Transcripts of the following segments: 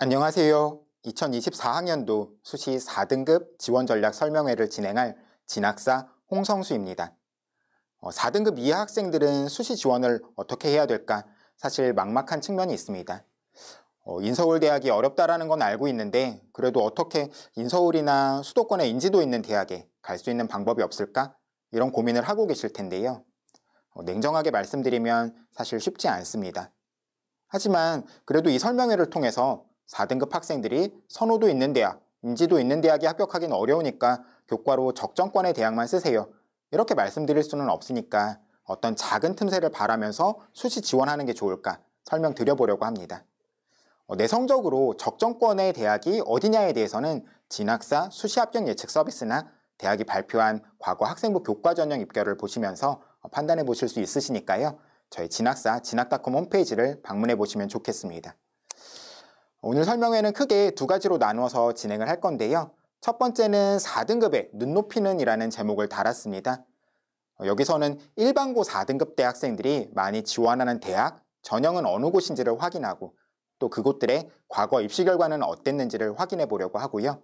안녕하세요. 2024학년도 수시 4등급 지원전략 설명회를 진행할 진학사 홍성수입니다. 4등급 이하 학생들은 수시 지원을 어떻게 해야 될까? 사실 막막한 측면이 있습니다. 인서울대학이 어렵다라는 건 알고 있는데 그래도 어떻게 인서울이나 수도권에 인지도 있는 대학에 갈 수 있는 방법이 없을까? 이런 고민을 하고 계실 텐데요. 냉정하게 말씀드리면 사실 쉽지 않습니다. 하지만 그래도 이 설명회를 통해서 4등급 학생들이 선호도 있는 대학, 인지도 있는 대학에 합격하기는 어려우니까 교과로 적정권의 대학만 쓰세요. 이렇게 말씀드릴 수는 없으니까 어떤 작은 틈새를 바라면서 수시 지원하는 게 좋을까 설명드려보려고 합니다. 내성적으로 적정권의 대학이 어디냐에 대해서는 진학사 수시 합격 예측 서비스나 대학이 발표한 과거 학생부 교과 전형 입결을 보시면서 판단해 보실 수 있으시니까요. 저희 진학사 진학닷컴 홈페이지를 방문해 보시면 좋겠습니다. 오늘 설명회는 크게 두 가지로 나누어서 진행을 할 건데요. 첫 번째는 4등급의 눈높이는 이라는 제목을 달았습니다. 여기서는 일반고 4등급 대 학생들이 많이 지원하는 대학, 전형은 어느 곳인지를 확인하고 또 그곳들의 과거 입시 결과는 어땠는지를 확인해 보려고 하고요.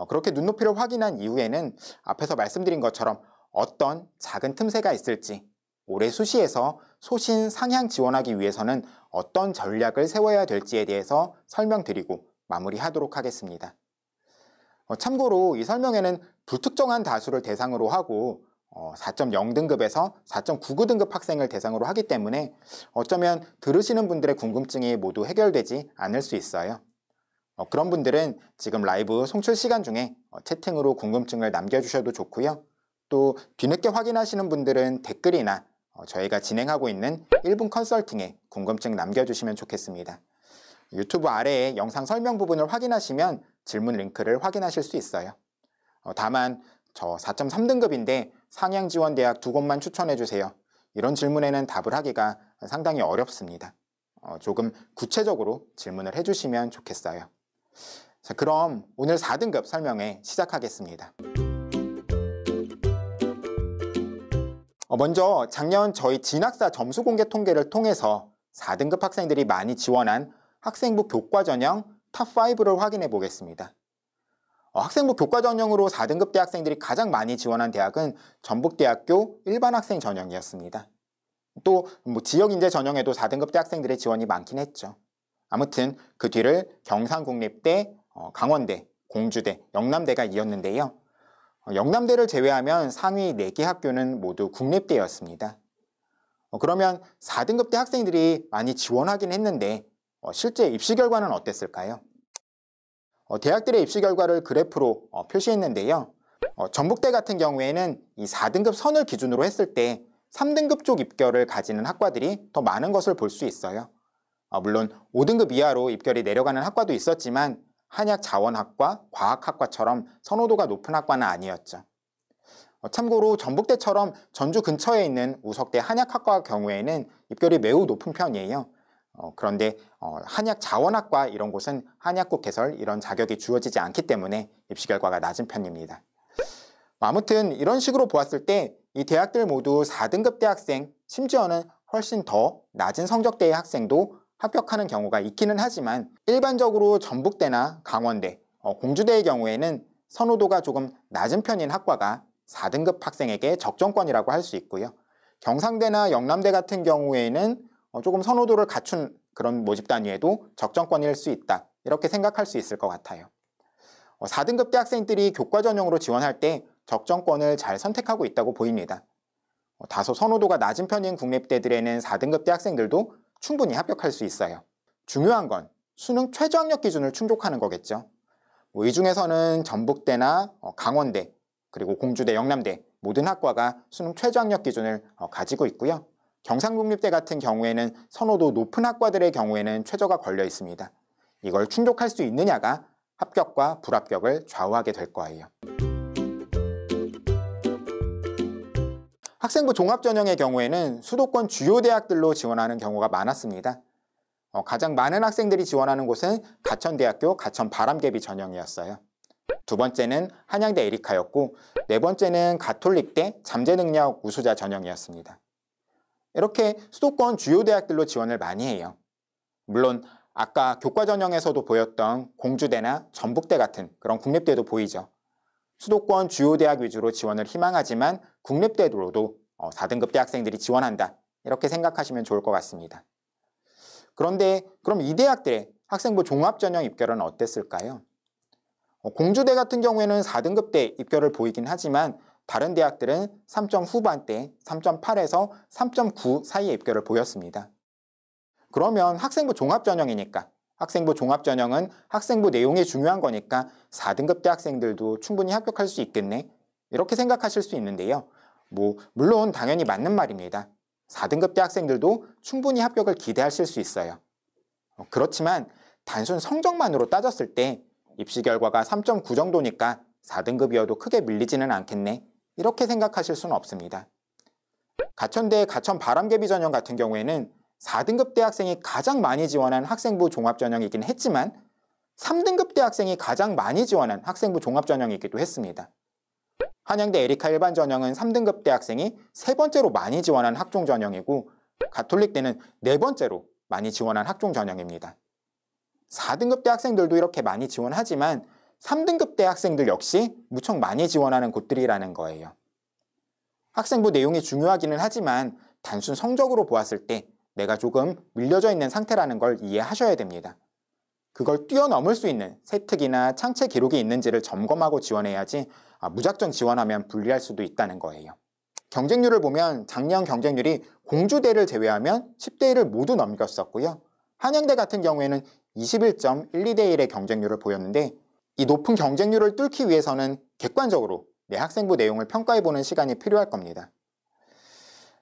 그렇게 눈높이를 확인한 이후에는 앞에서 말씀드린 것처럼 어떤 작은 틈새가 있을지 올해 수시에서 소신 상향 지원하기 위해서는 어떤 전략을 세워야 될지에 대해서 설명드리고 마무리하도록 하겠습니다. 참고로 이 설명회는 불특정한 다수를 대상으로 하고 4.0등급에서 4.99등급 학생을 대상으로 하기 때문에 어쩌면 들으시는 분들의 궁금증이 모두 해결되지 않을 수 있어요. 그런 분들은 지금 라이브 송출 시간 중에 채팅으로 궁금증을 남겨주셔도 좋고요. 또 뒤늦게 확인하시는 분들은 댓글이나 저희가 진행하고 있는 1분 컨설팅에 궁금증 남겨주시면 좋겠습니다. 유튜브 아래에 영상 설명 부분을 확인하시면 질문 링크를 확인하실 수 있어요. 다만 저 4.3등급인데 상향 지원 대학 2곳만 추천해주세요. 이런 질문에는 답을 하기가 상당히 어렵습니다. 조금 구체적으로 질문을 해주시면 좋겠어요. 자, 그럼 오늘 4등급 설명회 시작하겠습니다. 먼저 작년 저희 진학사 점수 공개 통계를 통해서 4등급 학생들이 많이 지원한 학생부 교과 전형 탑5를 확인해 보겠습니다. 학생부 교과 전형으로 4등급 대학생들이 가장 많이 지원한 대학은 전북대학교 일반학생 전형이었습니다. 또 지역인재 전형에도 4등급 대학생들의 지원이 많긴 했죠. 아무튼 그 뒤를 경상국립대, 강원대, 공주대, 영남대가 이었는데요. 영남대를 제외하면 상위 4개 학교는 모두 국립대였습니다. 그러면 4등급 대 학생들이 많이 지원하긴 했는데 실제 입시 결과는 어땠을까요? 대학들의 입시 결과를 그래프로 표시했는데요. 전북대 같은 경우에는 이 4등급 선을 기준으로 했을 때 3등급 쪽 입결을 가지는 학과들이 더 많은 것을 볼 수 있어요. 물론 5등급 이하로 입결이 내려가는 학과도 있었지만 한약자원학과, 과학학과처럼 선호도가 높은 학과는 아니었죠. 참고로 전북대처럼 전주 근처에 있는 우석대 한약학과 경우에는 입결이 매우 높은 편이에요. 그런데 한약자원학과 이런 곳은 한약국 개설 이런 자격이 주어지지 않기 때문에 입시 결과가 낮은 편입니다. 아무튼 이런 식으로 보았을 때 이 대학들 모두 4등급 대학생, 심지어는 훨씬 더 낮은 성적대의 학생도 합격하는 경우가 있기는 하지만 일반적으로 전북대나 강원대, 공주대의 경우에는 선호도가 조금 낮은 편인 학과가 4등급 학생에게 적정권이라고 할 수 있고요. 경상대나 영남대 같은 경우에는 조금 선호도를 갖춘 그런 모집 단위에도 적정권일 수 있다. 이렇게 생각할 수 있을 것 같아요. 4등급 대 학생들이 교과 전형으로 지원할 때 적정권을 잘 선택하고 있다고 보입니다. 다소 선호도가 낮은 편인 국립대들에는 4등급 대 학생들도 충분히 합격할 수 있어요. 중요한 건 수능 최저학력 기준을 충족하는 거겠죠. 이 중에서는 전북대나 강원대, 그리고 공주대, 영남대 모든 학과가 수능 최저학력 기준을 가지고 있고요. 경상국립대 같은 경우에는 선호도 높은 학과들의 경우에는 최저가 걸려 있습니다. 이걸 충족할 수 있느냐가 합격과 불합격을 좌우하게 될 거예요. 학생부 종합전형의 경우에는 수도권 주요 대학들로 지원하는 경우가 많았습니다. 가장 많은 학생들이 지원하는 곳은 가천대학교 가천바람개비 전형이었어요. 두 번째는 한양대 에리카였고 네 번째는 가톨릭대 잠재능력 우수자 전형이었습니다. 이렇게 수도권 주요 대학들로 지원을 많이 해요. 물론 아까 교과 전형에서도 보였던 공주대나 전북대 같은 그런 국립대도 보이죠. 수도권 주요 대학 위주로 지원을 희망하지만 국립대로도 4등급 대학생들이 지원한다. 이렇게 생각하시면 좋을 것 같습니다. 그런데 그럼 이 대학들의 학생부 종합전형 입결은 어땠을까요? 공주대 같은 경우에는 4등급대 입결을 보이긴 하지만 다른 대학들은 3점 후반대, 3.8에서 3.9 사이의 입결을 보였습니다. 그러면 학생부 종합전형이니까 학생부 종합전형은 학생부 내용이 중요한 거니까 4등급 대학생들도 충분히 합격할 수 있겠네? 이렇게 생각하실 수 있는데요. 물론 당연히 맞는 말입니다. 4등급 대학생들도 충분히 합격을 기대하실 수 있어요. 그렇지만 단순 성적만으로 따졌을 때 입시 결과가 3.9 정도니까 4등급이어도 크게 밀리지는 않겠네? 이렇게 생각하실 수는 없습니다. 가천대 가천 바람개비 전형 같은 경우에는 4등급 대학생이 가장 많이 지원한 학생부 종합전형이긴 했지만 3등급 대학생이 가장 많이 지원한 학생부 종합전형이기도 했습니다. 한양대 에리카 일반전형은 3등급 대학생이 세 번째로 많이 지원한 학종전형이고 가톨릭대는 네 번째로 많이 지원한 학종전형입니다. 4등급 대학생들도 이렇게 많이 지원하지만 3등급 대학생들 역시 무척 많이 지원하는 곳들이라는 거예요. 학생부 내용이 중요하기는 하지만 단순 성적으로 보았을 때 내가 조금 밀려져 있는 상태라는 걸 이해하셔야 됩니다. 그걸 뛰어넘을 수 있는 세특이나 창체 기록이 있는지를 점검하고 지원해야지 무작정 지원하면 불리할 수도 있다는 거예요. 경쟁률을 보면 작년 경쟁률이 공주대를 제외하면 10대 1을 모두 넘겼었고요. 한양대 같은 경우에는 21.12대 1의 경쟁률을 보였는데 이 높은 경쟁률을 뚫기 위해서는 객관적으로 내 학생부 내용을 평가해보는 시간이 필요할 겁니다.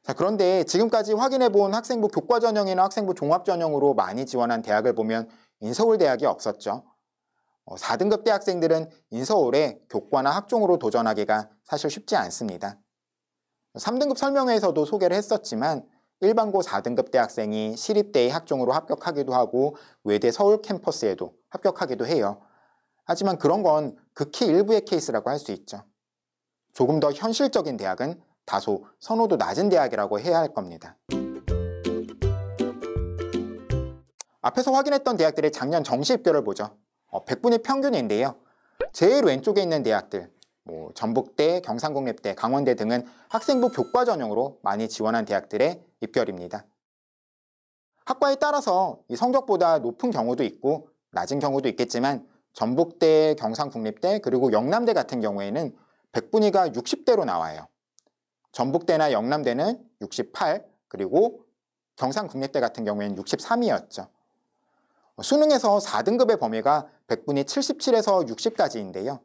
자, 그런데 지금까지 확인해본 학생부 교과전형이나 학생부 종합전형으로 많이 지원한 대학을 보면 인서울대학이 없었죠. 4등급 대학생들은 인서울에 교과나 학종으로 도전하기가 사실 쉽지 않습니다. 3등급 설명회에서도 소개를 했었지만 일반고 4등급 대학생이 시립대의 학종으로 합격하기도 하고 외대 서울 캠퍼스에도 합격하기도 해요. 하지만 그런 건 극히 일부의 케이스라고 할 수 있죠. 조금 더 현실적인 대학은 다소 선호도 낮은 대학이라고 해야 할 겁니다. 앞에서 확인했던 대학들의 작년 정시 입결을 보죠. 100분위 평균인데요. 제일 왼쪽에 있는 대학들, 전북대, 경상국립대, 강원대 등은 학생부 교과 전형으로 많이 지원한 대학들의 입결입니다. 학과에 따라서 이 성적보다 높은 경우도 있고 낮은 경우도 있겠지만 전북대, 경상국립대, 그리고 영남대 같은 경우에는 100분위가 60대로 나와요. 전북대나 영남대는 68, 그리고 경상국립대 같은 경우에는 63이었죠. 수능에서 4등급의 범위가 100분위 77에서 60까지인데요.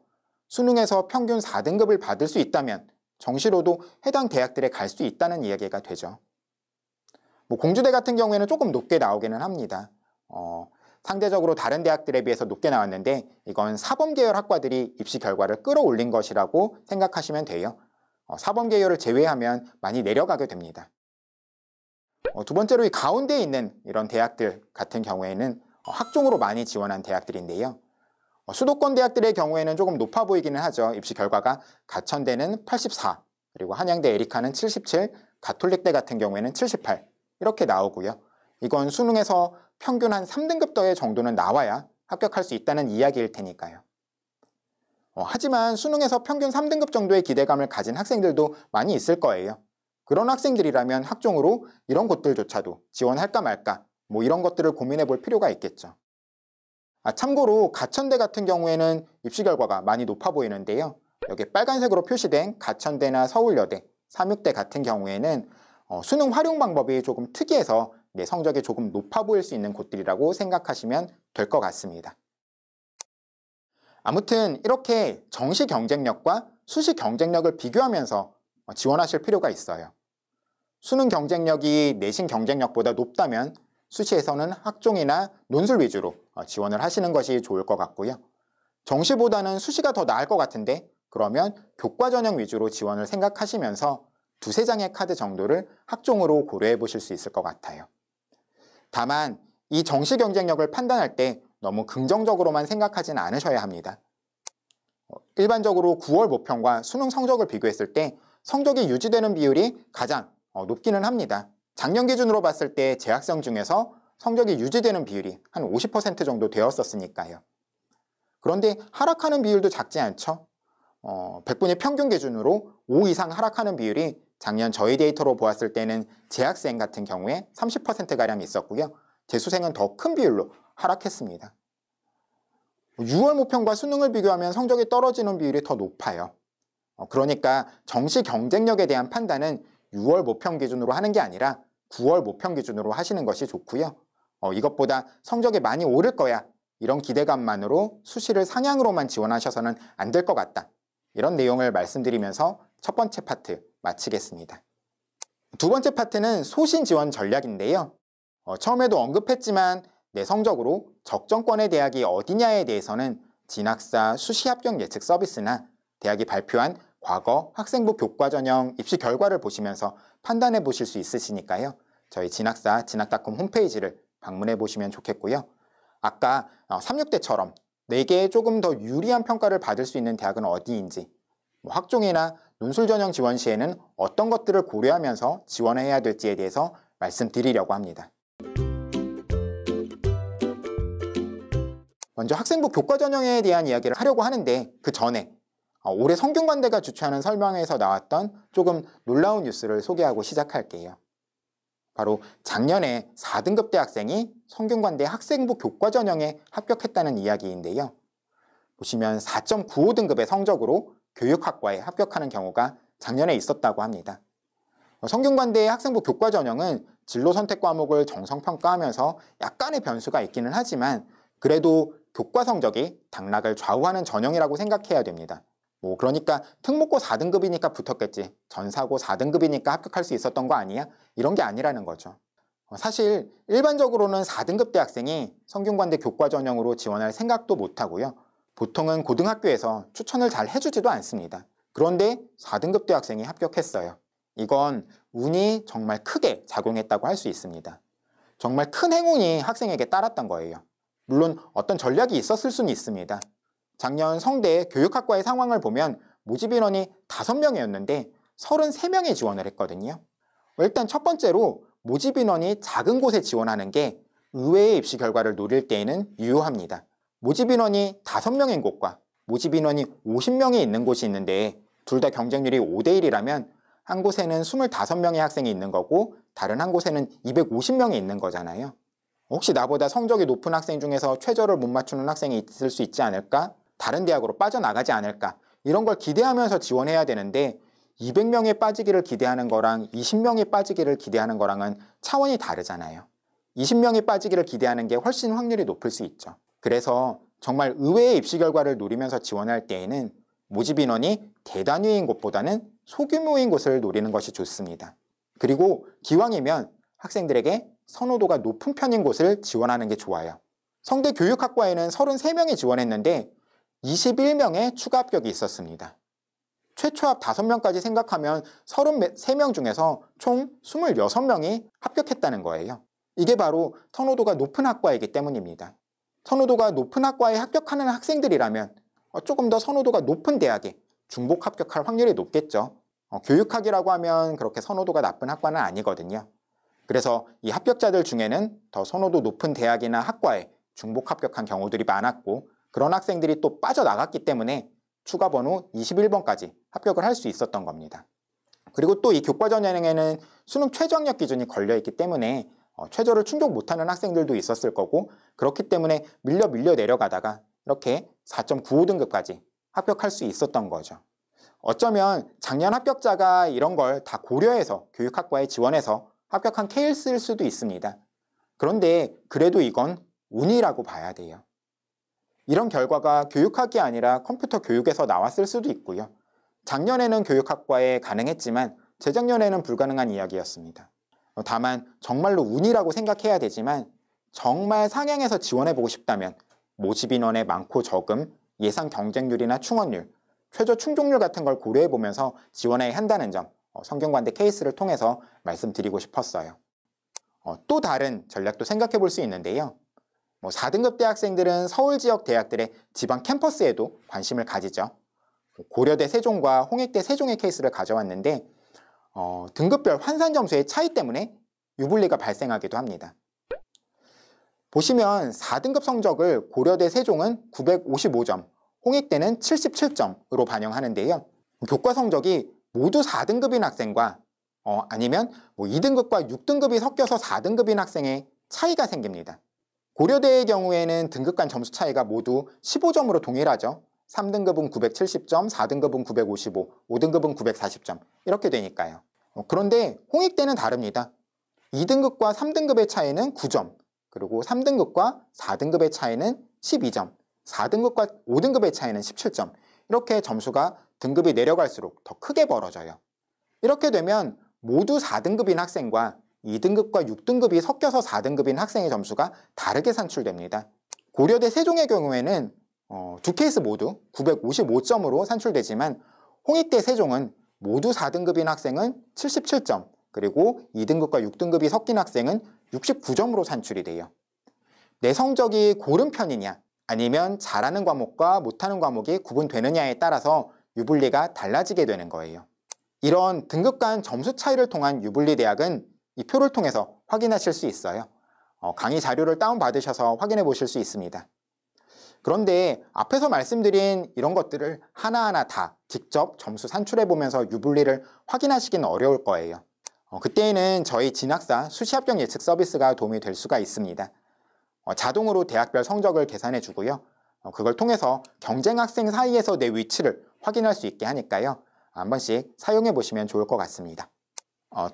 수능에서 평균 4등급을 받을 수 있다면 정시로도 해당 대학들에 갈 수 있다는 이야기가 되죠. 공주대 같은 경우에는 조금 높게 나오기는 합니다. 상대적으로 다른 대학들에 비해서 높게 나왔는데 이건 사범계열 학과들이 입시 결과를 끌어올린 것이라고 생각하시면 돼요. 사범계열을 제외하면 많이 내려가게 됩니다. 두 번째로 이 가운데에 있는 이런 대학들 같은 경우에는 학종으로 많이 지원한 대학들인데요. 수도권 대학들의 경우에는 조금 높아 보이기는 하죠. 입시 결과가 가천대는 84, 그리고 한양대 에리카는 77, 가톨릭대 같은 경우에는 78 이렇게 나오고요. 이건 수능에서 평균 한 3등급 더의 정도는 나와야 합격할 수 있다는 이야기일 테니까요. 하지만 수능에서 평균 3등급 정도의 기대감을 가진 학생들도 많이 있을 거예요. 그런 학생들이라면 학종으로 이런 곳들조차도 지원할까 말까 이런 것들을 고민해 볼 필요가 있겠죠. 참고로 가천대 같은 경우에는 입시 결과가 많이 높아 보이는데요. 여기 빨간색으로 표시된 가천대나 서울여대, 삼육대 같은 경우에는 수능 활용 방법이 조금 특이해서 내 성적이 조금 높아 보일 수 있는 곳들이라고 생각하시면 될 것 같습니다. 아무튼 이렇게 정시 경쟁력과 수시 경쟁력을 비교하면서 지원하실 필요가 있어요. 수능 경쟁력이 내신 경쟁력보다 높다면 수시에서는 학종이나 논술 위주로 지원을 하시는 것이 좋을 것 같고요. 정시보다는 수시가 더 나을 것 같은데 그러면 교과 전형 위주로 지원을 생각하시면서 두세 장의 카드 정도를 학종으로 고려해 보실 수 있을 것 같아요. 다만 이 정시 경쟁력을 판단할 때 너무 긍정적으로만 생각하지는 않으셔야 합니다. 일반적으로 9월 모평과 수능 성적을 비교했을 때 성적이 유지되는 비율이 가장 높기는 합니다. 작년 기준으로 봤을 때 재학생 중에서 성적이 유지되는 비율이 한 50% 정도 되었었으니까요. 그런데 하락하는 비율도 작지 않죠. 100분위 평균 기준으로 5 이상 하락하는 비율이 작년 저희 데이터로 보았을 때는 재학생 같은 경우에 30%가량 있었고요. 재수생은 더 큰 비율로 하락했습니다. 6월 모평과 수능을 비교하면 성적이 떨어지는 비율이 더 높아요. 그러니까 정시 경쟁력에 대한 판단은 6월 모평 기준으로 하는 게 아니라 9월 모평 기준으로 하시는 것이 좋고요. 이것보다 성적이 많이 오를 거야, 이런 기대감만으로 수시를 상향으로만 지원하셔서는 안 될 것 같다, 이런 내용을 말씀드리면서 첫 번째 파트 마치겠습니다. 두 번째 파트는 소신 지원 전략인데요. 처음에도 언급했지만 내 성적으로 적정권의 대학이 어디냐에 대해서는 진학사 수시 합격 예측 서비스나 대학이 발표한 과거 학생부 교과 전형 입시 결과를 보시면서 판단해 보실 수 있으시니까요. 저희 진학사 진학닷컴 홈페이지를 방문해 보시면 좋겠고요. 아까 3,6대처럼 4개의 조금 더 유리한 평가를 받을 수 있는 대학은 어디인지, 학종이나 논술 전형 지원 시에는 어떤 것들을 고려하면서 지원해야 될지에 대해서 말씀드리려고 합니다. 먼저 학생부 교과 전형에 대한 이야기를 하려고 하는데, 그 전에 올해 성균관대가 주최하는 설명회에서 나왔던 조금 놀라운 뉴스를 소개하고 시작할게요. 바로 작년에 4등급 대학생이 성균관대 학생부 교과 전형에 합격했다는 이야기인데요. 보시면 4.95등급의 성적으로 교육학과에 합격하는 경우가 작년에 있었다고 합니다. 성균관대의 학생부 교과 전형은 진로 선택 과목을 정성평가하면서 약간의 변수가 있기는 하지만 그래도 교과 성적이 당락을 좌우하는 전형이라고 생각해야 됩니다. 그러니까 특목고 4등급이니까 붙었겠지, 전사고 4등급이니까 합격할 수 있었던 거 아니야? 이런 게 아니라는 거죠. 사실 일반적으로는 4등급 대학생이 성균관대 교과 전형으로 지원할 생각도 못하고요. 보통은 고등학교에서 추천을 잘 해주지도 않습니다. 그런데 4등급 대학생이 합격했어요. 이건 운이 정말 크게 작용했다고 할 수 있습니다. 정말 큰 행운이 학생에게 따랐던 거예요. 물론 어떤 전략이 있었을 수는 있습니다. 작년 성대 교육학과의 상황을 보면 모집 인원이 5명이었는데 33명이 지원을 했거든요. 일단 첫 번째로 모집 인원이 작은 곳에 지원하는 게 의외의 입시 결과를 노릴 때에는 유효합니다. 모집 인원이 5명인 곳과 모집 인원이 50명이 있는 곳이 있는데 둘 다 경쟁률이 5대1이라면 한 곳에는 25명의 학생이 있는 거고 다른 한 곳에는 250명이 있는 거잖아요. 혹시 나보다 성적이 높은 학생 중에서 최저를 못 맞추는 학생이 있을 수 있지 않을까? 다른 대학으로 빠져나가지 않을까? 이런 걸 기대하면서 지원해야 되는데 200명이 빠지기를 기대하는 거랑 20명이 빠지기를 기대하는 거랑은 차원이 다르잖아요. 20명이 빠지기를 기대하는 게 훨씬 확률이 높을 수 있죠. 그래서 정말 의외의 입시 결과를 노리면서 지원할 때에는 모집 인원이 대단위인 곳보다는 소규모인 곳을 노리는 것이 좋습니다. 그리고 기왕이면 학생들에게 선호도가 높은 편인 곳을 지원하는 게 좋아요. 성대 교육학과에는 33명이 지원했는데 21명의 추가 합격이 있었습니다. 최초 합 5명까지 생각하면 33명 중에서 총 26명이 합격했다는 거예요. 이게 바로 선호도가 높은 학과이기 때문입니다. 선호도가 높은 학과에 합격하는 학생들이라면 조금 더 선호도가 높은 대학에 중복 합격할 확률이 높겠죠. 교육학이라고 하면 그렇게 선호도가 나쁜 학과는 아니거든요. 그래서 이 합격자들 중에는 더 선호도 높은 대학이나 학과에 중복 합격한 경우들이 많았고, 그런 학생들이 또 빠져나갔기 때문에 추가 번호 21번까지 합격을 할 수 있었던 겁니다. 그리고 또 이 교과 전형에는 수능 최저학력 기준이 걸려있기 때문에 최저를 충족 못하는 학생들도 있었을 거고, 그렇기 때문에 밀려 내려가다가 이렇게 4.95등급까지 합격할 수 있었던 거죠. 어쩌면 작년 합격자가 이런 걸 다 고려해서 교육학과에 지원해서 합격한 케이스일 수도 있습니다. 그런데 그래도 이건 운이라고 봐야 돼요. 이런 결과가 교육학이 아니라 컴퓨터 교육에서 나왔을 수도 있고요. 작년에는 교육학과에 가능했지만 재작년에는 불가능한 이야기였습니다. 다만 정말로 운이라고 생각해야 되지만 정말 상향해서 지원해보고 싶다면 모집 인원의 많고 적음, 예상 경쟁률이나 충원률, 최저 충족률 같은 걸 고려해보면서 지원해야 한다는 점, 성균관대 케이스를 통해서 말씀드리고 싶었어요. 또 다른 전략도 생각해 볼 수 있는데요. 4등급 대학생들은 서울 지역 대학들의 지방 캠퍼스에도 관심을 가지죠. 고려대 세종과 홍익대 세종의 케이스를 가져왔는데 등급별 환산 점수의 차이 때문에 유불리가 발생하기도 합니다. 보시면 4등급 성적을 고려대 세종은 955점, 홍익대는 77점으로 반영하는데요. 교과 성적이 모두 4등급인 학생과 아니면 2등급과 6등급이 섞여서 4등급인 학생의 차이가 생깁니다. 고려대의 경우에는 등급 간 점수 차이가 모두 15점으로 동일하죠. 3등급은 970점, 4등급은 955, 5등급은 940점 이렇게 되니까요. 그런데 홍익대는 다릅니다. 2등급과 3등급의 차이는 9점, 그리고 3등급과 4등급의 차이는 12점, 4등급과 5등급의 차이는 17점 이렇게 점수가 등급이 내려갈수록 더 크게 벌어져요. 이렇게 되면 모두 4등급인 학생과 2등급과 6등급이 섞여서 4등급인 학생의 점수가 다르게 산출됩니다. 고려대 세종의 경우에는 두 케이스 모두 955점으로 산출되지만 홍익대 세종은 모두 4등급인 학생은 77점, 그리고 2등급과 6등급이 섞인 학생은 69점으로 산출이 돼요. 내 성적이 고른 편이냐 아니면 잘하는 과목과 못하는 과목이 구분되느냐에 따라서 유불리가 달라지게 되는 거예요. 이런 등급 간 점수 차이를 통한 유불리 대학은 이 표를 통해서 확인하실 수 있어요. 강의 자료를 다운받으셔서 확인해 보실 수 있습니다. 그런데 앞에서 말씀드린 이런 것들을 하나하나 다 직접 점수 산출해 보면서 유불리를 확인하시기는 어려울 거예요. 그때에는 저희 진학사 수시합격 예측 서비스가 도움이 될 수가 있습니다. 자동으로 대학별 성적을 계산해 주고요. 그걸 통해서 경쟁 학생 사이에서 내 위치를 확인할 수 있게 하니까요. 한 번씩 사용해 보시면 좋을 것 같습니다.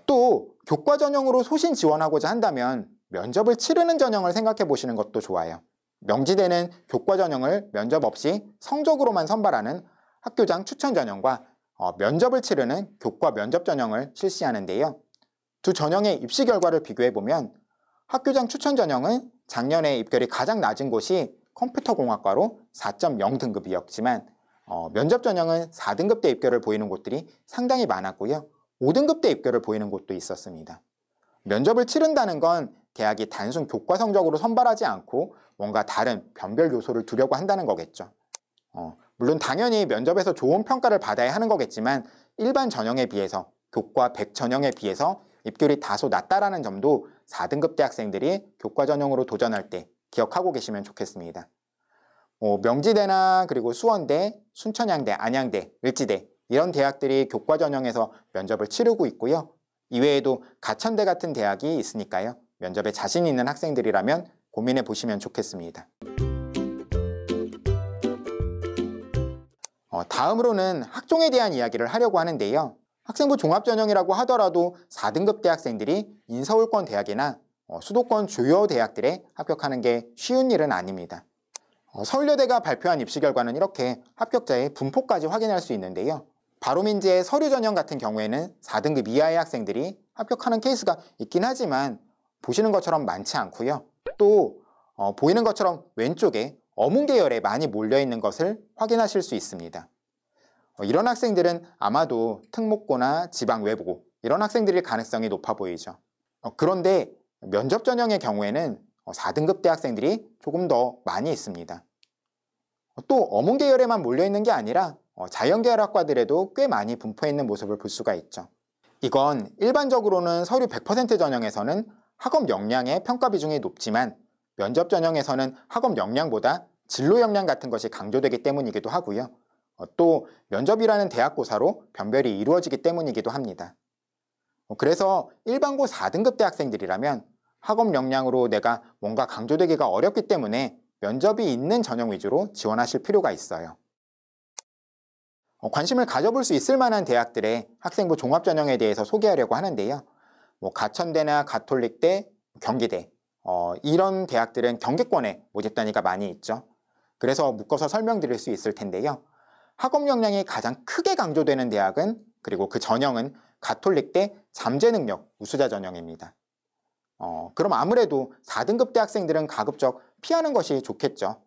또 교과 전형으로 소신 지원하고자 한다면 면접을 치르는 전형을 생각해 보시는 것도 좋아요. 명지대는 교과 전형을 면접 없이 성적으로만 선발하는 학교장 추천 전형과 면접을 치르는 교과 면접 전형을 실시하는데요. 두 전형의 입시 결과를 비교해 보면 학교장 추천 전형은 작년에 입결이 가장 낮은 곳이 컴퓨터공학과로 4.0 등급이었지만 면접 전형은 4등급대 입결을 보이는 곳들이 상당히 많았고요. 5등급대 입결을 보이는 곳도 있었습니다. 면접을 치른다는 건 대학이 단순 교과 성적으로 선발하지 않고 뭔가 다른 변별 요소를 두려고 한다는 거겠죠. 물론 당연히 면접에서 좋은 평가를 받아야 하는 거겠지만 일반 전형에 비해서 교과 100 전형에 비해서 입결이 다소 낮다라는 점도 4등급 대학생들이 교과 전형으로 도전할 때 기억하고 계시면 좋겠습니다. 명지대나 그리고 수원대, 순천향대, 안양대, 을지대 이런 대학들이 교과 전형에서 면접을 치르고 있고요. 이외에도 가천대 같은 대학이 있으니까요. 면접에 자신 있는 학생들이라면 고민해 보시면 좋겠습니다. 다음으로는 학종에 대한 이야기를 하려고 하는데요. 학생부 종합전형이라고 하더라도 4등급 대학생들이 인서울권 대학이나 수도권 주요 대학들에 합격하는 게 쉬운 일은 아닙니다. 서울여대가 발표한 입시 결과는 이렇게 합격자의 분포까지 확인할 수 있는데요. 바로민지의 서류전형 같은 경우에는 4등급 이하의 학생들이 합격하는 케이스가 있긴 하지만 보시는 것처럼 많지 않고요. 또 보이는 것처럼 왼쪽에 어문 계열에 많이 몰려있는 것을 확인하실 수 있습니다. 이런 학생들은 아마도 특목고나 지방외고 이런 학생들일 가능성이 높아 보이죠. 그런데 면접 전형의 경우에는 4등급 대학생들이 조금 더 많이 있습니다. 또 어문 계열에만 몰려있는 게 아니라 자연계열 학과들에도 꽤 많이 분포해 있는 모습을 볼 수가 있죠. 이건 일반적으로는 서류 100% 전형에서는 학업 역량의 평가 비중이 높지만 면접 전형에서는 학업 역량보다 진로 역량 같은 것이 강조되기 때문이기도 하고요. 또 면접이라는 대학고사로 변별이 이루어지기 때문이기도 합니다. 그래서 일반고 4등급 대학생들이라면 학업 역량으로 내가 뭔가 강조되기가 어렵기 때문에 면접이 있는 전형 위주로 지원하실 필요가 있어요. 관심을 가져볼 수 있을 만한 대학들의 학생부 종합전형에 대해서 소개하려고 하는데요. 가천대나 가톨릭대, 경기대 이런 대학들은 경기권에 모집 단위가 많이 있죠. 그래서 묶어서 설명드릴 수 있을 텐데요. 학업 역량이 가장 크게 강조되는 대학은 그리고 그 전형은 가톨릭대 잠재능력 우수자 전형입니다. 그럼 아무래도 4등급 대학생들은 가급적 피하는 것이 좋겠죠.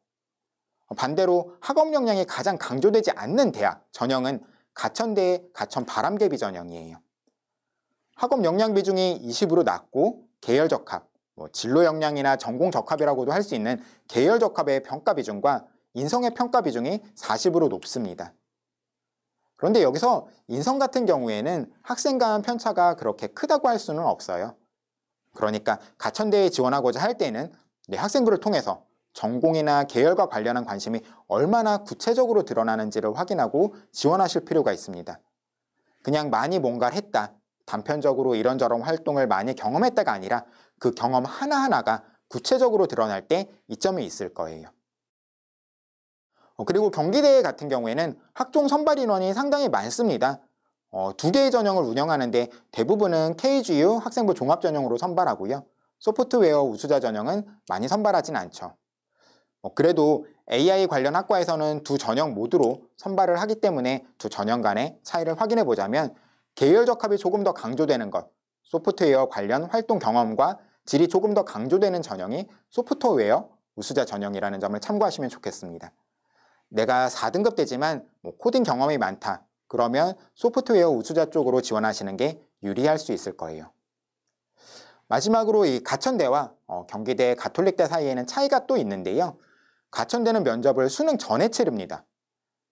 반대로 학업 역량이 가장 강조되지 않는 대학 전형은 가천대의 가천 바람개비 전형이에요. 학업 역량 비중이 20으로 낮고 계열 적합, 진로 역량이나 전공 적합이라고도 할 수 있는 계열 적합의 평가 비중과 인성의 평가 비중이 40으로 높습니다. 그런데 여기서 인성 같은 경우에는 학생 간 편차가 그렇게 크다고 할 수는 없어요. 그러니까 가천대에 지원하고자 할 때는 내 학생부를 통해서 전공이나 계열과 관련한 관심이 얼마나 구체적으로 드러나는지를 확인하고 지원하실 필요가 있습니다. 그냥 많이 뭔가를 했다, 단편적으로 이런저런 활동을 많이 경험했다가 아니라 그 경험 하나하나가 구체적으로 드러날 때 이점이 있을 거예요. 그리고 경기대 같은 경우에는 학종 선발 인원이 상당히 많습니다. 2개의 전형을 운영하는데 대부분은 KGU 학생부 종합 전형으로 선발하고요. 소프트웨어 우수자 전형은 많이 선발하진 않죠. 그래도 AI 관련 학과에서는 두 전형 모두로 선발을 하기 때문에 두 전형 간의 차이를 확인해 보자면 계열 적합이 조금 더 강조되는 것, 소프트웨어 관련 활동 경험과 질이 조금 더 강조되는 전형이 소프트웨어 우수자 전형이라는 점을 참고하시면 좋겠습니다. 내가 4등급 되지만 코딩 경험이 많다, 그러면 소프트웨어 우수자 쪽으로 지원하시는 게 유리할 수 있을 거예요. 마지막으로 이 가천대와 경기대 가톨릭대 사이에는 차이가 또 있는데요. 가천대는 면접을 수능 전에 치릅니다.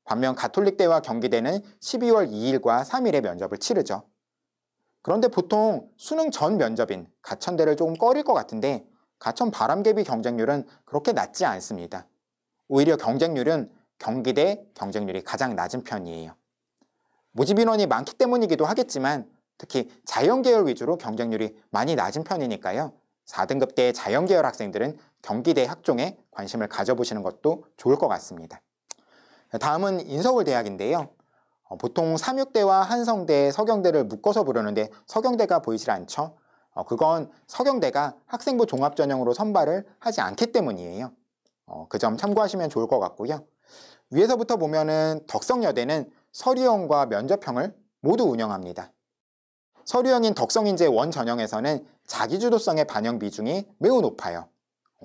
반면 가톨릭대와 경기대는 12월 2일과 3일에 면접을 치르죠. 그런데 보통 수능 전 면접인 가천대를 조금 꺼릴 것 같은데 가천 바람개비 경쟁률은 그렇게 낮지 않습니다. 오히려 경쟁률은 경기대 경쟁률이 가장 낮은 편이에요. 모집 인원이 많기 때문이기도 하겠지만 특히 자연계열 위주로 경쟁률이 많이 낮은 편이니까요. 4등급대 자연계열 학생들은 경기대 학종에 관심을 가져보시는 것도 좋을 것 같습니다. 다음은 인서울대학인데요. 보통 삼육대와 한성대, 서경대를 묶어서 부르는데 서경대가 보이질 않죠. 그건 서경대가 학생부 종합전형으로 선발을 하지 않기 때문이에요. 그 점 참고하시면 좋을 것 같고요. 위에서부터 보면은 덕성여대는 서류형과 면접형을 모두 운영합니다. 서류형인 덕성인재 원 전형에서는 자기주도성의 반영 비중이 매우 높아요.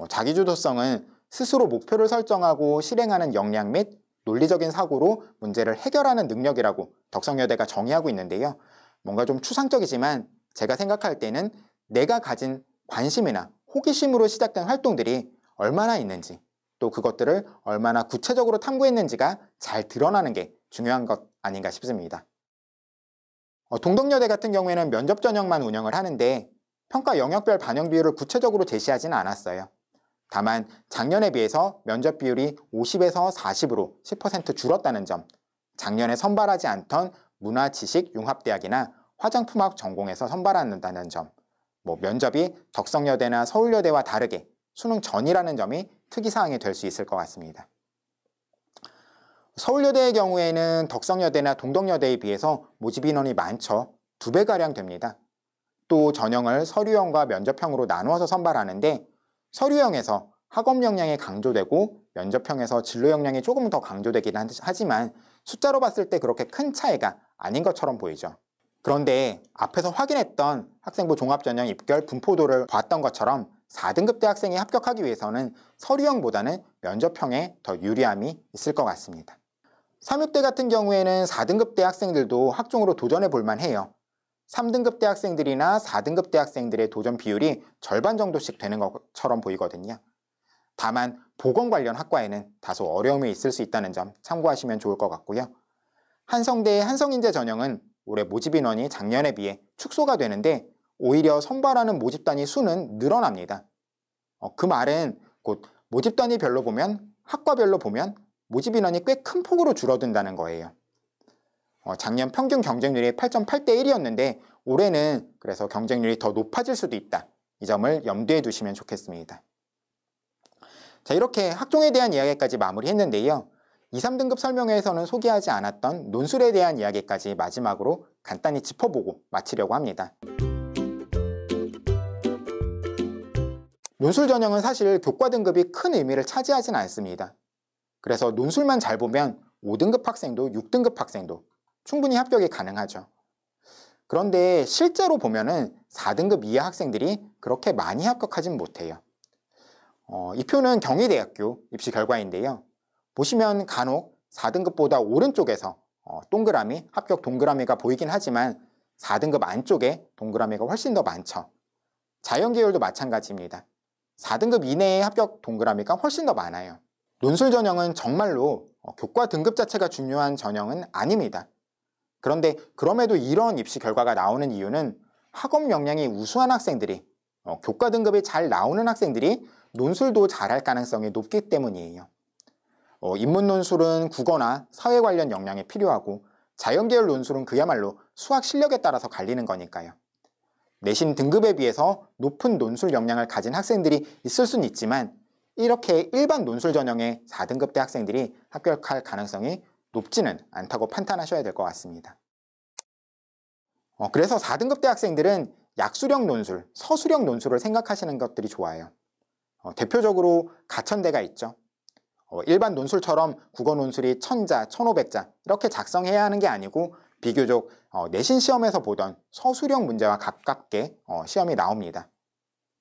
자기주도성은 스스로 목표를 설정하고 실행하는 역량 및 논리적인 사고로 문제를 해결하는 능력이라고 덕성여대가 정의하고 있는데요. 뭔가 좀 추상적이지만 제가 생각할 때는 내가 가진 관심이나 호기심으로 시작된 활동들이 얼마나 있는지, 또 그것들을 얼마나 구체적으로 탐구했는지가 잘 드러나는 게 중요한 것 아닌가 싶습니다. 동덕여대 같은 경우에는 면접 전형만 운영을 하는데 평가 영역별 반영 비율을 구체적으로 제시하지는 않았어요. 다만 작년에 비해서 면접 비율이 50에서 40으로 10% 줄었다는 점, 작년에 선발하지 않던 문화지식융합대학이나 화장품학 전공에서 선발한다는 점, 면접이 덕성여대나 서울여대와 다르게 수능 전이라는 점이 특이사항이 될 수 있을 것 같습니다. 서울여대의 경우에는 덕성여대나 동덕여대에 비해서 모집 인원이 많죠. 2배가량 됩니다. 또 전형을 서류형과 면접형으로 나누어서 선발하는데 서류형에서 학업 역량이 강조되고 면접형에서 진로 역량이 조금 더 강조되긴 하지만 숫자로 봤을 때 그렇게 큰 차이가 아닌 것처럼 보이죠. 그런데 앞에서 확인했던 학생부 종합전형 입결 분포도를 봤던 것처럼 4등급대 학생이 합격하기 위해서는 서류형보다는 면접형에 더 유리함이 있을 것 같습니다. 삼육대 같은 경우에는 4등급대 학생들도 학종으로 도전해 볼만 해요. 3등급대 학생들이나 4등급대 학생들의 도전 비율이 절반 정도씩 되는 것처럼 보이거든요. 다만 보건 관련 학과에는 다소 어려움이 있을 수 있다는 점 참고하시면 좋을 것 같고요. 한성대의 한성인재 전형은 올해 모집 인원이 작년에 비해 축소가 되는데 오히려 선발하는 모집단위 수는 늘어납니다. 그 말은 곧 모집단위별로 보면, 학과별로 보면 모집 인원이 꽤 큰 폭으로 줄어든다는 거예요. 작년 평균 경쟁률이 8.8대 1이었는데 올해는 그래서 경쟁률이 더 높아질 수도 있다. 이 점을 염두에 두시면 좋겠습니다. 자, 이렇게 학종에 대한 이야기까지 마무리했는데요. 2, 3등급 설명회에서는 소개하지 않았던 논술에 대한 이야기까지 마지막으로 간단히 짚어보고 마치려고 합니다. 논술 전형은 사실 교과 등급이 큰 의미를 차지하지는 않습니다. 그래서 논술만 잘 보면 5등급 학생도 6등급 학생도 충분히 합격이 가능하죠. 그런데 실제로 보면은 4등급 이하 학생들이 그렇게 많이 합격하진 못해요. 이 표는 경희대학교 입시 결과인데요. 보시면 간혹 4등급보다 오른쪽에서 동그라미, 합격 동그라미가 보이긴 하지만 4등급 안쪽에 동그라미가 훨씬 더 많죠. 자연계열도 마찬가지입니다. 4등급 이내의 합격 동그라미가 훨씬 더 많아요. 논술 전형은 정말로 교과 등급 자체가 중요한 전형은 아닙니다. 그런데 그럼에도 이런 입시 결과가 나오는 이유는 학업 역량이 우수한 학생들이, 교과 등급이 잘 나오는 학생들이 논술도 잘할 가능성이 높기 때문이에요. 인문 논술은 국어나 사회 관련 역량이 필요하고 자연계열 논술은 그야말로 수학 실력에 따라서 갈리는 거니까요. 내신 등급에 비해서 높은 논술 역량을 가진 학생들이 있을 수는 있지만 이렇게 일반 논술 전형의 4등급 대 학생들이 합격할 가능성이 높지는 않다고 판단하셔야 될 것 같습니다. 그래서 4등급 대 학생들은 약수령 논술, 서술형 논술을 생각하시는 것들이 좋아요. 대표적으로 가천대가 있죠. 일반 논술처럼 국어 논술이 1000자, 1500자 이렇게 작성해야 하는 게 아니고 비교적 내신 시험에서 보던 서술형 문제와 가깝게 시험이 나옵니다.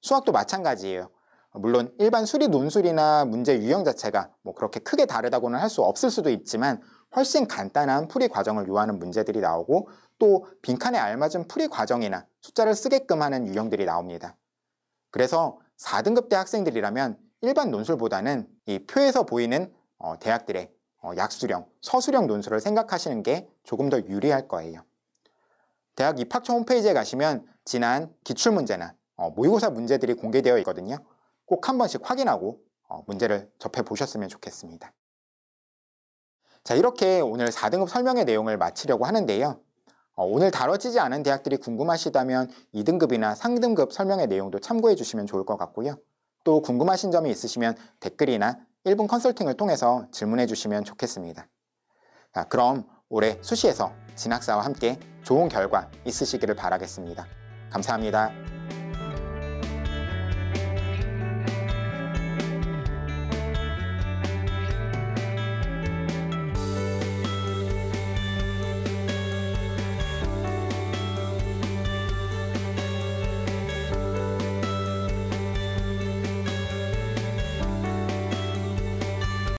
수학도 마찬가지예요. 물론 일반 수리 논술이나 문제 유형 자체가 그렇게 크게 다르다고는 할 수 없을 수도 있지만 훨씬 간단한 풀이 과정을 요하는 문제들이 나오고 또 빈칸에 알맞은 풀이 과정이나 숫자를 쓰게끔 하는 유형들이 나옵니다. 그래서 4등급 대 학생들이라면 일반 논술보다는 이 표에서 보이는 대학들의 약수령, 서술형 논술을 생각하시는 게 조금 더 유리할 거예요. 대학 입학처 홈페이지에 가시면 지난 기출문제나 모의고사 문제들이 공개되어 있거든요. 꼭 한 번씩 확인하고 문제를 접해보셨으면 좋겠습니다. 자, 이렇게 오늘 4등급 설명의 내용을 마치려고 하는데요. 오늘 다뤄지지 않은 대학들이 궁금하시다면 2등급이나 3등급 설명의 내용도 참고해 주시면 좋을 것 같고요. 또 궁금하신 점이 있으시면 댓글이나 1분 컨설팅을 통해서 질문해 주시면 좋겠습니다. 자, 그럼 올해 수시에서 진학사와 함께 좋은 결과 있으시기를 바라겠습니다. 감사합니다.